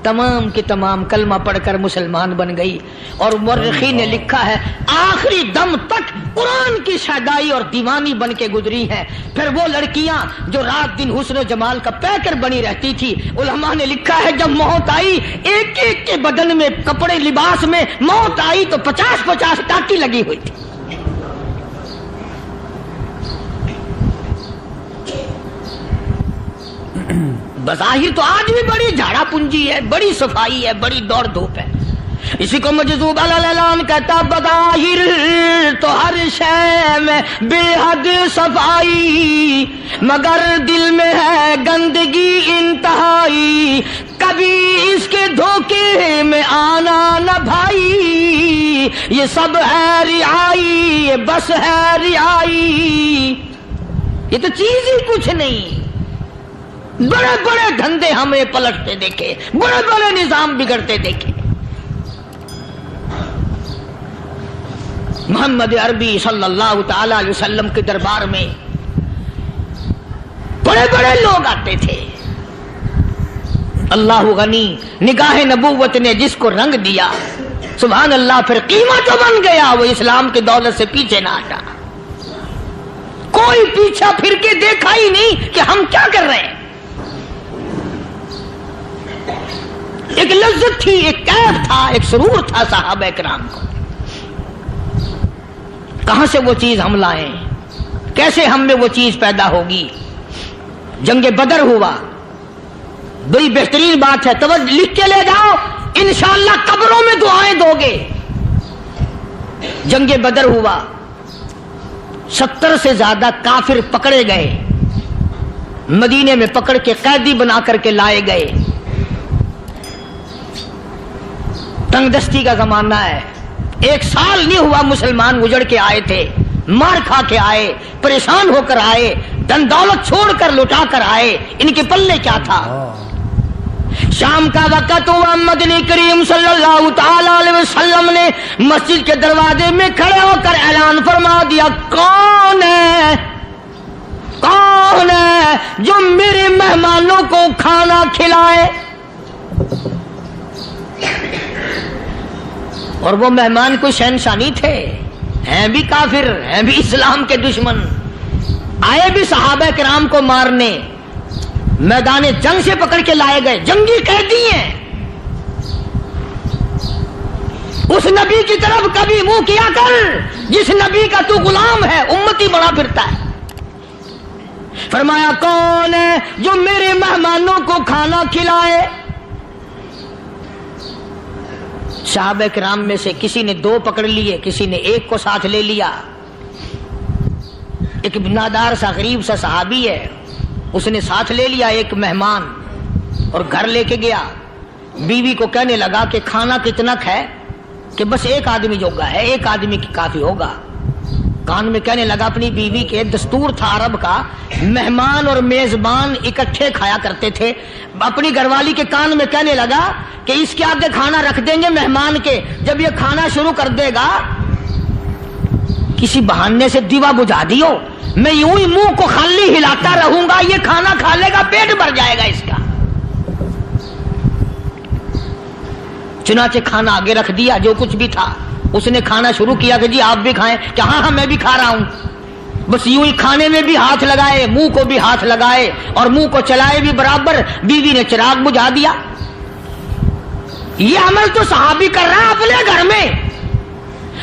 تمام کی تمام کلمہ پڑھ کر مسلمان بن گئی. اور مورخین نے لکھا ہے آخری دم تک قرآن کی شیدائی اور دیوانی بن کے گزری ہیں. پھر وہ لڑکیاں جو رات دن حسن و جمال کا پیکر بنی رہتی تھی, علماء نے لکھا ہے جب موت آئی ایک ایک کے بدن میں کپڑے لباس میں موت آئی تو 50-50 ٹاکی لگی ہوئی تھی. بظاہر تو آج بھی بڑی جھاڑا پنجی ہے, بڑی صفائی ہے, بڑی دوڑ دھوپ ہے. اسی کو مجذوب الاعلان کہتا, بظاہر تو ہر شے میں بے حد صفائی, مگر دل میں ہے گندگی انتہائی, کبھی اس کے دھوکے میں آنا نہ بھائی, یہ سب ہے رعائی, یہ بس ہے رعائی. یہ تو چیز ہی کچھ نہیں. بڑے بڑے دھندے ہمیں پلٹتے دیکھے, بڑے بڑے نظام بگڑتے دیکھے. محمد عربی صلی اللہ تعالی علیہ وسلم کے دربار میں بڑے بڑے لوگ آتے تھے. اللہ غنی, نگاہ نبوت نے جس کو رنگ دیا سبحان اللہ, پھر قیمت تو بن گیا, وہ اسلام کی دولت سے پیچھے نہ ہٹا. کوئی پیچھا پھر کے دیکھا ہی نہیں کہ ہم کیا کر رہے ہیں. ایک لذت تھی, ایک کیف تھا, ایک سرور تھا صحابہ کرام کو. کہاں سے وہ چیز ہم لائیں, کیسے ہم میں وہ چیز پیدا ہوگی. جنگ بدر ہوا, بڑی بہترین بات ہے, توجہ لکھ کے لے جاؤ, انشاءاللہ قبروں میں دعائیں دو گے. جنگ بدر ہوا, 70 سے زیادہ کافر پکڑے گئے, مدینے میں پکڑ کے قیدی بنا کر کے لائے گئے. تنگ دستی کا زمانہ ہے, 1 سال نہیں ہوا مسلمان اجڑ کے آئے تھے, مار کھا کے آئے, پریشان ہو کر آئے, دن دولت چھوڑ کر لوٹا کر آئے. ان کے پلے کیا تھا. شام کا وقت ہوا, مدنی کریم صلی اللہ تعالی علیہ وسلم نے مسجد کے دروازے میں کھڑے ہو کر اعلان فرما دیا, کون ہے, کون ہے جو میرے مہمانوں کو کھانا کھلائے. اور وہ مہمان کوئی شہنشاہ نہیں تھے, ہیں بھی کافر, ہیں بھی اسلام کے دشمن, آئے بھی صحابہ کرام کو مارنے, میدان جنگ سے پکڑ کے لائے گئے, جنگی قیدی ہیں. اس نبی کی طرف کبھی منہ کیا کر جس نبی کا تو غلام ہے, امتی بنا پھرتا ہے. فرمایا کون ہے جو میرے مہمانوں کو کھانا کھلائے. صحابہ کرام میں سے کسی نے 2 پکڑ لیے, کسی نے 1 کو ساتھ لے لیا. ایک بنادار سا غریب سا صحابی ہے, اس نے ساتھ لے لیا ایک مہمان اور گھر لے کے گیا. بیوی کو کہنے لگا کہ کھانا کتنا ہے, کہ بس 1 آدمی جوگا ہے, 1 آدمی کی کافی ہوگا. کان میں کہنے لگا اپنی بیوی کے، دستور تھا عرب کا، مہمان اور میزبان اکٹھے کھایا کرتے تھے، اپنی گھر والی کے کان میں کہنے لگا کہ اس کے آگے کھانا رکھ دیں گے مہمان کے، جب یہ کھانا شروع کر دے گا کسی بہانے سے دیوا بجھا دیو، میں یوں ہی منہ کو خالی ہلاتا رہوں گا، یہ کھانا کھا لے گا، پیٹ بھر جائے گا اس کا۔ چنانچہ کھانا آگے رکھ دیا، جو کچھ بھی تھا اس نے کھانا شروع کیا کہ جی آپ بھی کھائیں، کہ ہاں ہاں میں بھی کھا رہا ہوں۔ بس یوں ہی کھانے میں بھی ہاتھ لگائے، منہ کو بھی ہاتھ لگائے اور منہ کو چلائے بھی برابر، بیوی نے چراغ بجھا دیا۔ یہ عمل تو صحابی کر رہا ہے اپنے گھر میں،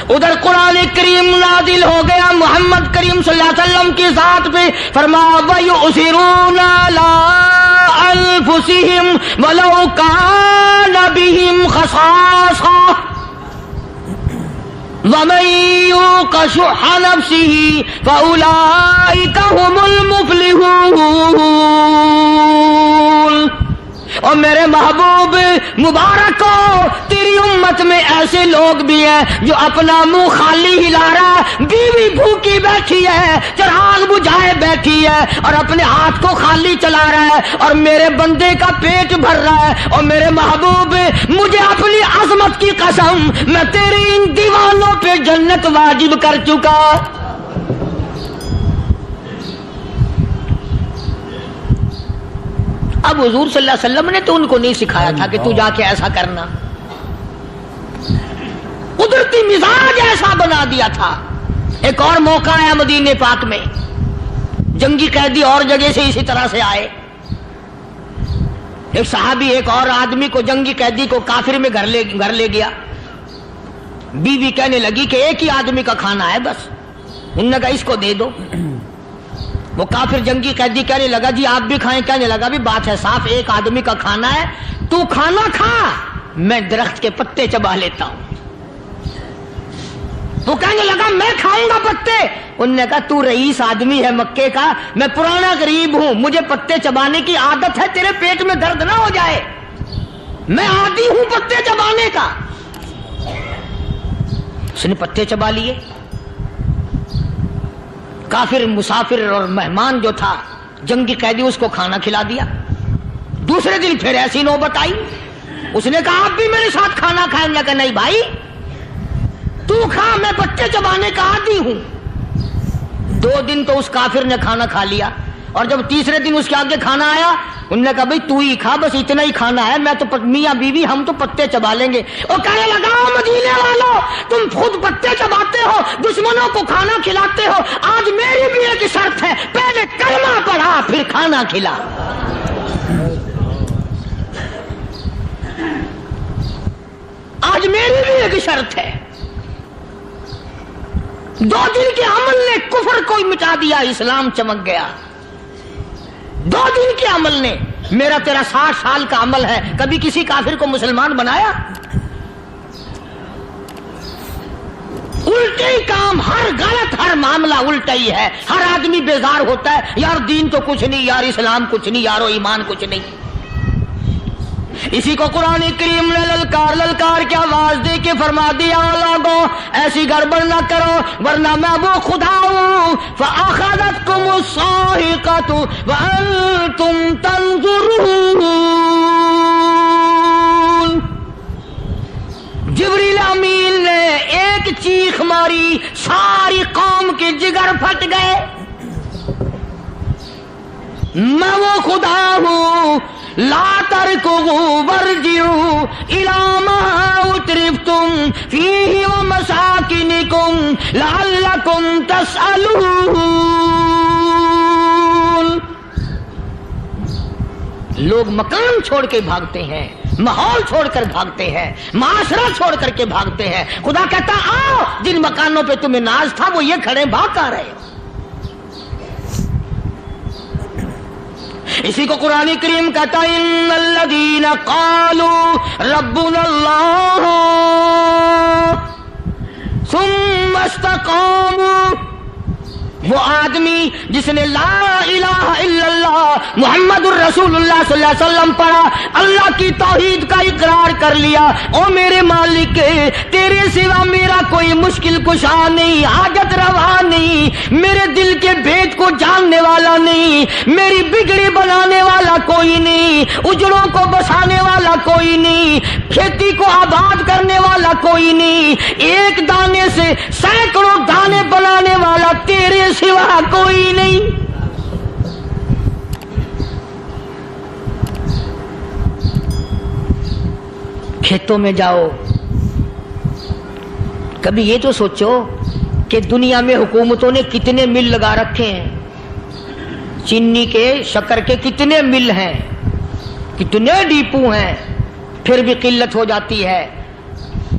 ادھر قرآن کریم نازل ہو گیا محمد کریم صلی اللہ علیہ وسلم کی ذات پہ، فرمایا وَيُؤْثِرُونَ عَلَىٰ أَنفُسِهِمْ وَلَوْ كَانَ بِهِمْ خَصَاصَةٌ وَمَن يُوقَ شُحَّ نَفْسِهِ فَأُولَٰئِكَ هُمُ الْمُفْلِحُونَ۔ اور میرے محبوب مبارک ہو، تیری امت میں ایسے لوگ بھی ہیں جو اپنا منہ خالی ہلا رہا ہے، بیوی بھوکی بیٹھی ہے، چراغ بجھائے بیٹھی ہے اور اپنے ہاتھ کو خالی چلا رہا ہے اور میرے بندے کا پیٹ بھر رہا ہے۔ اور میرے محبوب مجھے اپنی عظمت کی قسم، میں تیرے ان دیوانوں پہ جنت واجب کر چکا۔ اب حضور صلی اللہ علیہ وسلم نے تو ان کو نہیں سکھایا تھا کہ تو جا کے ایسا کرنا، قدرتی مزاج ایسا بنا دیا تھا۔ ایک اور موقع آیا مدینے پاک میں، جنگی قیدی اور جگہ سے اسی طرح سے آئے، ایک صحابی ایک اور آدمی کو، جنگی قیدی کو کافر میں گھر لے گیا۔ بیوی کہنے لگی کہ ایک ہی آدمی کا کھانا ہے بس، انہوں نے کہا اس کو دے دو۔ وہ کافر جنگی قیدی کہنے لگا جی آپ بھی کھائیں، کہنے لگا بھی بات ہے صاف، ایک آدمی کا کھانا ہے، تو کھانا کھا، میں درخت کے پتے چبا لیتا ہوں۔ وہ کہنے لگا میں کھاؤں گا پتے، انہوں نے کہا تو رئیس آدمی ہے مکے کا، میں پرانا غریب ہوں، مجھے پتے چبانے کی عادت ہے، تیرے پیٹ میں درد نہ ہو جائے، میں عادی ہوں پتے چبانے کا۔ اس نے پتے چبا لیے، کافر مسافر اور مہمان جو تھا جنگی قیدی اس کو کھانا کھلا دیا۔ دوسرے دن پھر ایسی نوبت آئی، اس نے کہا آپ بھی میرے ساتھ کھانا کھائیں گے؟ کہ نہیں بھائی تو کھا، میں پتے چبانے کا عادی ہوں۔ 2 دن تو اس کافر نے کھانا کھا لیا، اور جب تیسرے دن اس کے آگے کھانا آیا، انہوں نے کہا بھائی تو ہی کھا، بس اتنا ہی کھانا ہے، میں تو میاں بیوی ہم تو پتے چبا لیں گے۔ اور کہنے لگا مدینے والوں تم خود پتے چباتے ہو، دشمنوں کو کھانا کھلاتے ہو، آج میری بھی ایک شرط ہے، پہلے کلمہ پڑھا پھر کھانا کھلا۔ آج میری بھی ایک شرط ہے۔ 2 دن کے عمل نے کفر کو مٹا دیا، اسلام چمک گیا۔ 2 دن کے عمل نے، میرا تیرا 60 سال کا عمل ہے، کبھی کسی کافر کو مسلمان بنایا؟ الٹے ہی کام، ہر غلط، ہر معاملہ الٹا ہی ہے، ہر آدمی بیزار ہوتا ہے، یار دین تو کچھ نہیں، یار اسلام کچھ نہیں، یارو ایمان کچھ نہیں۔ اسی کو قرآن کریم نے للکار کے آواز دے کے فرما دیا لوگوں ایسی گڑبڑ نہ کرو ورنہ میں وہ خدا ہوں فَأَخَذَتْكُمُ الصَّاعِقَةُ وَأَنْتُمْ تَنظُرُونَ۔ جبریل امین نے ایک چیخ ماری، ساری قوم کے جگر پھٹ گئے، میں وہ خدا ہوں لا تركضوا وارجعوا إلى ما أترفتم فيه ومساكنكم لعلكم تسألون۔ لوگ مکان چھوڑ کے بھاگتے ہیں، ماحول چھوڑ کر بھاگتے ہیں، معاشرہ چھوڑ کر کے بھاگتے ہیں، خدا کہتا آؤ جن مکانوں پہ تمہیں ناز تھا وہ یہ کھڑے بھاگ کر رہے ہو۔ اسی کو قرآن کریم کہتا ہے ان الذین قالوا ربنا اللہ ثم استقاموا وہ آدمی جس نے لا الہ الا اللہ محمد الرسول اللہ صلی اللہ علیہ وسلم پڑھا، اللہ کی توحید کا اقرار کر لیا، او میرے مالک تیرے سوا میرا کوئی مشکل کشا نہیں، حاجت روا نہیں، میرے دل کے بھید کو جاننے والا نہیں، میری بگڑی بنانے والا کوئی نہیں، اجڑوں کو بسانے والا کوئی نہیں، کھیتی کو آباد کرنے والا کوئی نہیں، ایک دانے سے سینکڑوں دانے بنانے والا تیرے سوا کوئی نہیں۔ کھیتوں میں جاؤ، کبھی یہ تو سوچو کہ دنیا میں حکومتوں نے کتنے مل لگا رکھے ہیں، چینی کے، شکر کے کتنے مل ہیں، کتنے ڈیپو ہیں، پھر بھی قلت ہو جاتی ہے۔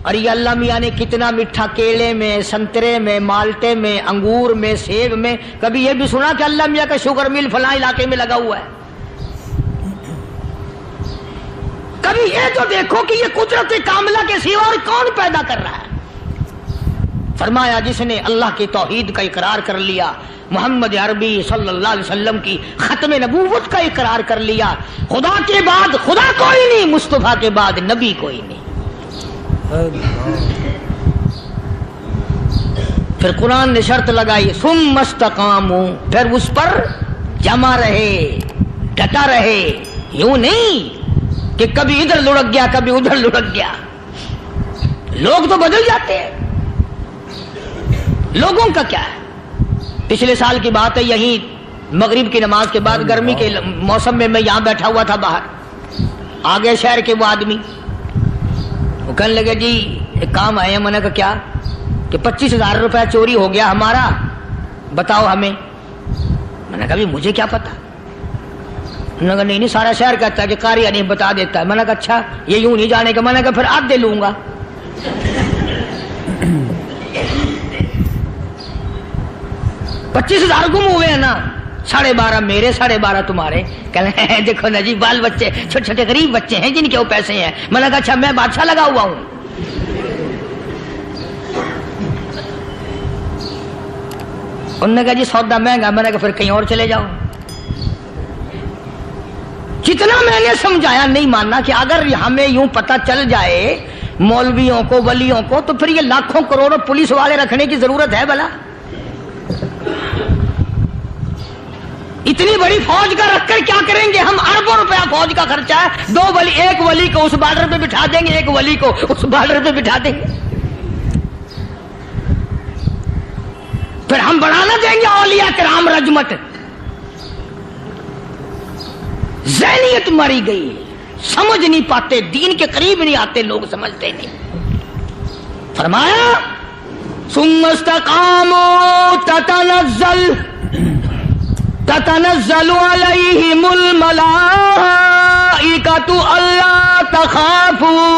اور یہ اللہ میاں نے کتنا میٹھا کیلے میں، سنترے میں، مالٹے میں، انگور میں، سیب میں، کبھی یہ بھی سنا کہ اللہ میاں کا شوگر مل فلاں علاقے میں لگا ہوا ہے؟ کبھی یہ تو دیکھو کہ یہ قدرت کاملہ کے سوا اور کون پیدا کر رہا ہے؟ فرمایا جس نے اللہ کی توحید کا اقرار کر لیا، محمد عربی صلی اللہ علیہ وسلم کی ختم نبوت کا اقرار کر لیا، خدا کے بعد خدا کوئی نہیں، مصطفیٰ کے بعد نبی کوئی نہیں۔ پھر قرآن نے شرط لگائی ثم استقاموا، پھر اس پر جمع رہے، ڈٹا رہے، یوں نہیں کہ کبھی ادھر لڑک گیا کبھی ادھر لڑک گیا۔ لوگ تو بدل جاتے ہیں، لوگوں کا کیا ہے؟ پچھلے سال کی بات ہے، یہیں مغرب کی نماز کے بعد گرمی کے موسم میں یہاں بیٹھا ہوا تھا، باہر آگے شہر کے وہ آدمی، وہ کہنے لگے جی ایک کام آئے ہیں۔ میں نے کہا کیا؟ کہ 25,000 روپے چوری ہو گیا ہمارا، بتاؤ ہمیں۔ میں نے کہا بھی مجھے کیا پتا؟ انہوں نے کہا نہیں سارا شہر کہتا ہے کہ قاریہ نہیں بتا دیتا ہے۔ میں نے کہا اچھا یہ یوں نہیں جانے کا؟ میں نے کہا پھر آدھے لوں گا۔ 25,000 گم ہوئے ہیں نا، 12.5 میرے 12.5 تمہارے۔ کہنے ہیں دیکھو نا جی بال بچے چھوٹے چھوٹے غریب بچے ہیں جن کے وہ پیسے ہیں۔ میں نے کہا اچھا میں بادشاہ لگا ہوا ہوں؟ انہوں نے کہا جی سودا مہنگا۔ میں نے کہا پھر کہیں اور چلے جاؤ۔ جتنا میں نے سمجھایا نہیں ماننا کہ اگر ہمیں یوں پتہ چل جائے مولویوں کو، ولیوں کو، تو پھر یہ لاکھوں کروڑوں پولیس والے رکھنے کی ضرورت ہے بھلا؟ اتنی بڑی فوج کا رکھ کر کیا کریں گے ہم؟ اربوں روپیہ فوج کا خرچہ ہے، 2 ولی، ایک ولی کو اس بارڈر پہ بٹھا دیں گے، ایک ولی کو اس بارڈر پہ بٹھا دیں گے، پھر ہم بڑھانا دیں گے اولیاء کرام رجمت۔ ذہنیت ماری گئی، سمجھ نہیں پاتے، دین کے قریب نہیں آتے لوگ، سمجھتے نہیں۔ فرمایا ثم استقاموا تتنزل علیہم الملائکۃ الا تخافوا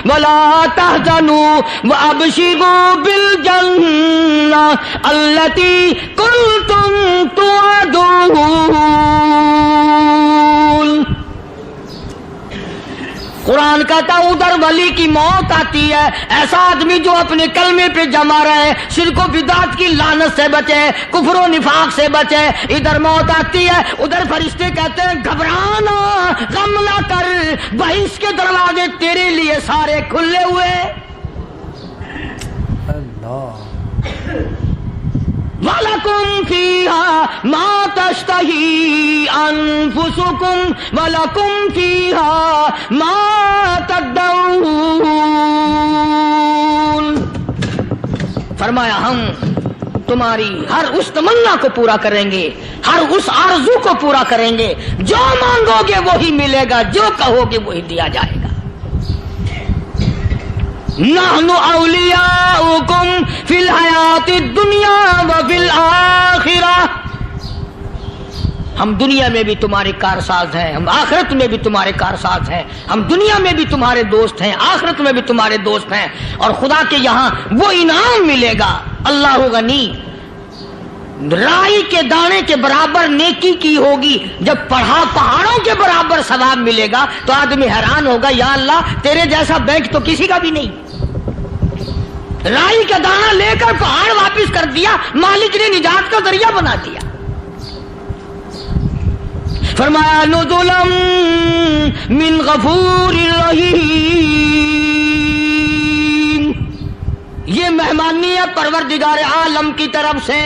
ولا تحزنوا وابشروا بالجنہ التی کنتم توعدون۔ قرآن کہتا ہے ادھر ولی کی موت آتی ہے، ایسا آدمی جو اپنے کلمے پہ جمع رہے، شرک و بدعت کی لعنت سے بچے، کفر و نفاق سے بچے۔ ادھر موت آتی ہے، ادھر فرشتے کہتے ہیں گھبرانا، غم نہ کر، بہشت کے دروازے تیرے لیے سارے کھلے ہوئے۔ وَلَكُمْ فِيهَا مَا تَشْتَهِي أَنفُسُكُمْ وَلَكُمْ فِيهَا مَا تَدَّعُونَ۔ فرمایا ہم تمہاری ہر اس تمنا کو پورا کریں گے، ہر اس آرزو کو پورا کریں گے، جو مانگو گے وہی ملے گا، جو کہو گے وہی دیا جائے گا۔ نحن اولیاؤکم فی الحیات الدنیا وفی الآخرہ، ہم دنیا میں بھی تمہارے کارساز ہیں، ہم آخرت میں بھی تمہارے کارساز ہیں، ہم دنیا میں بھی تمہارے دوست ہیں، آخرت میں بھی تمہارے دوست ہیں، اور خدا کے یہاں وہ انعام ملے گا۔ اللہ غنی، رائی کے دانے کے برابر نیکی کی ہوگی، جب پہاڑوں کے برابر ثواب ملے گا تو آدمی حیران ہوگا، یا اللہ تیرے جیسا بینک تو کسی کا بھی نہیں۔ رائی کا دانہ لے کر پہاڑ واپس کر دیا، مالک نے نجات کا ذریعہ بنا دیا۔ فرمایا نزلا من غفور رحیم، یہ مہمانی ہے پروردگار عالم کی طرف سے۔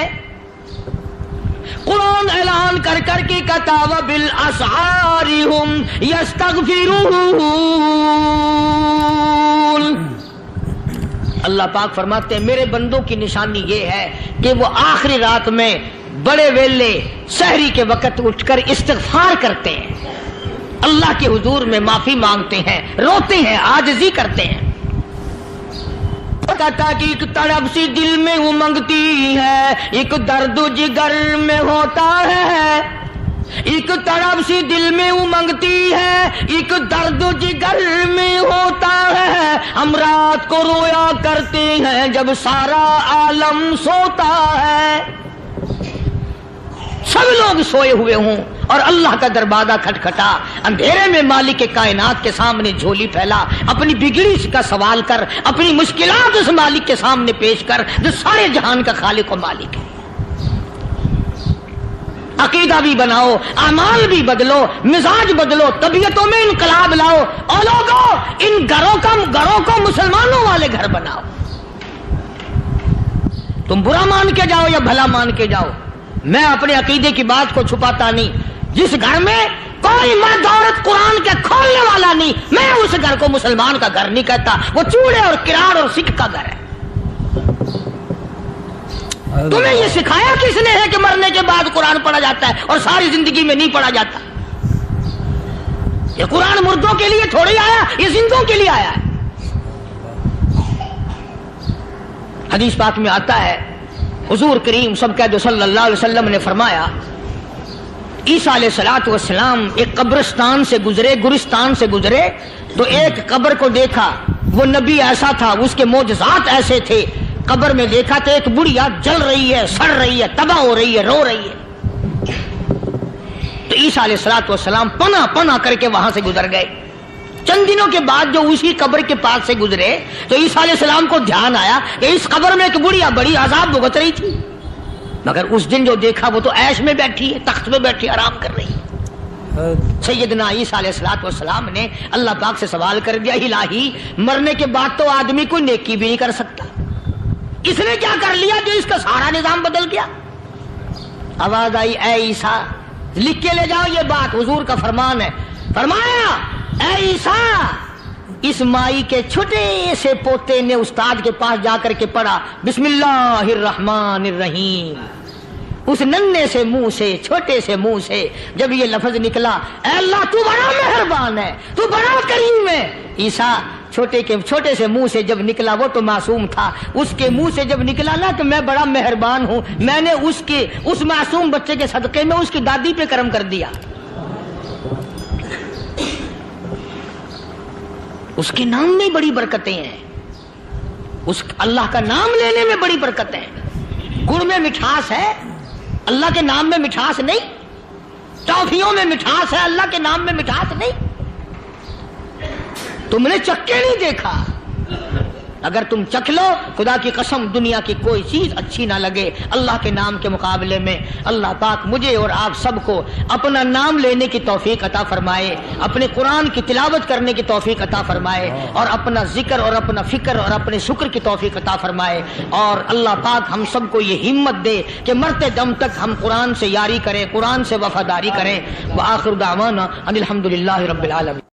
قرآن اعلان کر کر کے کہتا وبالاسحار هم یستغفرون، اللہ پاک فرماتے ہیں میرے بندوں کی نشانی یہ ہے کہ وہ آخری رات میں بڑے ویلے سحری کے وقت اٹھ کر استغفار کرتے ہیں، اللہ کے حضور میں معافی مانگتے ہیں، روتے ہیں، عاجزی کرتے ہیں۔ کہتا کہ ایک تڑپ سی دل میں امنگتی ہے، ایک درد جگر میں ہوتا ہے، ایک تڑپ سی دل میں امنگتی ہے، ایک درد جگر میں ہوتا ہے، ہم رات کو رویا کرتے ہیں جب سارا عالم سوتا ہے۔ سب لوگ سوئے ہوئے ہوں اور اللہ کا دروازہ کھٹکھٹا، اندھیرے میں مالک کائنات کے سامنے جھولی پھیلا، اپنی بگڑی کا سوال کر، اپنی مشکلات اس مالک کے سامنے پیش کر جو سارے جہان کا خالق و مالک ہے۔ عقیدہ بھی بناؤ، اعمال بھی بدلو، مزاج بدلو، طبیعتوں میں انقلاب لاؤ، اور لوگوں ان گھروں کو مسلمانوں والے گھر بناؤ۔ تم برا مان کے جاؤ یا بھلا مان کے جاؤ، میں اپنے عقیدے کی بات کو چھپاتا نہیں۔ جس گھر میں کوئی مرد عورت قرآن کے کھولنے والا نہیں، میں اس گھر کو مسلمان کا گھر نہیں کہتا، وہ چوڑے اور کراڑ اور سکھ کا گھر ہے۔ تمہیں یہ سکھایا کس نے ہے کہ مرنے کے بعد قرآن پڑھا جاتا ہے اور ساری زندگی میں نہیں پڑھا جاتا؟ یہ قرآن مردوں کے لیے تھوڑی آیا، یہ زندوں کے لیے آیا ہے۔ حدیث پاک میں آتا ہے حضور کریم سب کہہ دو صلی اللہ علیہ وسلم نے فرمایا عیسیٰ علیہ الصلوۃ والسلام ایک قبرستان سے گزرے، گورستان سے گزرے تو ایک قبر کو دیکھا، وہ نبی ایسا تھا، اس کے معجزات ایسے تھے۔ قبر میں دیکھا تو ایک بڑھیا جل رہی ہے، سڑ رہی ہے، تباہ ہو رہی ہے، رو رہی ہے۔ تو عیسیٰ علیہ الصلوۃ والسلام پناہ کر کے وہاں سے گزر گئے۔ چند دنوں کے بعد جو اسی قبر کے پاس سے گزرے تو عیسیٰ علیہ السلام کو دھیان آیا کہ اس قبر میں ایک بڑھیا بڑی عذاب بھگت رہی تھی، مگر اس دن جو دیکھا وہ تو عیش میں بیٹھی ہے، تخت میں بیٹھی آرام کر رہی ہے۔ سیدنا عیسیٰ علیہ الصلوۃ والسلام نے اللہ پاک سے سوال کر دیا، الہی مرنے کے بعد تو آدمی کوئی نیکی بھی نہیں کر سکتا، اس نے کیا کر لیا جو اس کا سارا نظام بدل گیا؟ آواز آئی اے عیسیٰ لکھ کے لے جاؤ یہ بات، حضور کا فرمان ہے۔ فرمایا اے عیسیٰ، اس مائی کے چھوٹے سے پوتے نے استاد کے پاس جا کر کے پڑھا بسم اللہ الرحمن الرحیم، اس ننھے سے منہ سے، چھوٹے سے منہ سے جب یہ لفظ نکلا اے اللہ تو بڑا مہربان ہے، تو بڑا کریم ہے، عیسیٰ چھوٹے سے منہ سے جب نکلا، وہ تو معصوم تھا، اس کے منہ سے جب نکلا نا تو میں بڑا مہربان ہوں، میں نے اس معصوم بچے کے صدقے میں اس کی دادی پہ کرم کر دیا، اس کے نام میں بڑی برکتیں ہیں، اس اللہ کا نام لینے میں بڑی برکتیں ہیں۔ گڑ میں مٹھاس ہے، اللہ کے نام میں مٹھاس نہیں، ٹافیوں میں مٹھاس ہے، اللہ کے نام میں مٹھاس نہیں۔ تم نے چکھ کے نہیں دیکھا، اگر تم چکھ لو خدا کی قسم دنیا کی کوئی چیز اچھی نہ لگے اللہ کے نام کے مقابلے میں۔ اللہ پاک مجھے اور آپ سب کو اپنا نام لینے کی توفیق عطا فرمائے، اپنے قرآن کی تلاوت کرنے کی توفیق عطا فرمائے، اور اپنا ذکر اور اپنا فکر اور اپنے شکر کی توفیق عطا فرمائے، اور اللہ پاک ہم سب کو یہ ہمت دے کہ مرتے دم تک ہم قرآن سے یاری کریں، قرآن سے وفاداری کریں۔ وآخر دعوانا ان الحمد للہ رب العالمین۔